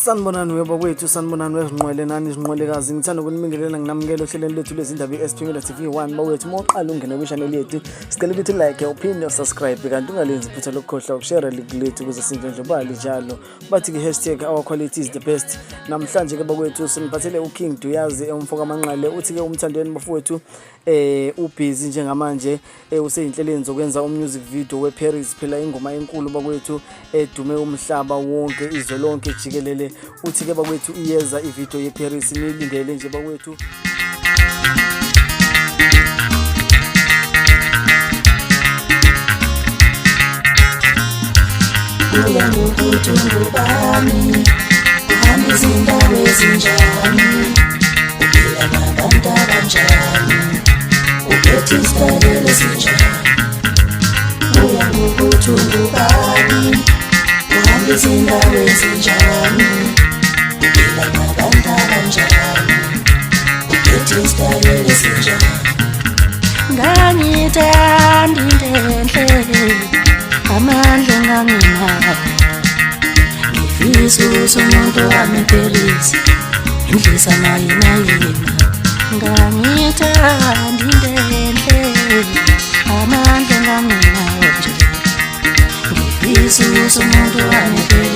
Sanibonani wethu, sanibonani wezinqwele nani izinqwelekazi. Ngithanda ukunibingelela nginamukela ohlelweni lethu lezindaba i-SPM TV1. Bawethu mawuqala ungene kwi-channel yethu, sicela ukuthi like uphinde usubscribe kanti ungalenzi iphutha lokukhohlwa ukushare link lethu ukuze sindlondlobale njalo. Bathi ke #our quality is the best. Namhlanje ke bakwethu siniphathele uKing Duyazi umfoka Manqele. Uthi ke Mthandeni bafowethu ubusy njengamanje useyinhleleni zokwenza music video weParis, phela ingoma enkulu bakwethu edume umhlaba wonke izwe lonke jikelele. Uthi ke bakwethu iyeza ivideo yeParis, nilindele nje bakwethu. Kuya ngokuthi ungubani, uhamba izindawo ezinjani, uphila nabantu abanjani, uphethe isitayela esinjani. Kuya ngokuthi ungubani, uhamba izindawo ezinjani, uphila nabantu abanjani, uphethe isitayela esinjani. Ngangithanda into enhle, amandla nganginawo, ngifisa ukuthi umuntu wami eParis indlisa naye. Ngangithanda into enhle, amandla nganginawo nje, ngifisa ukuthi umuntu wami eParis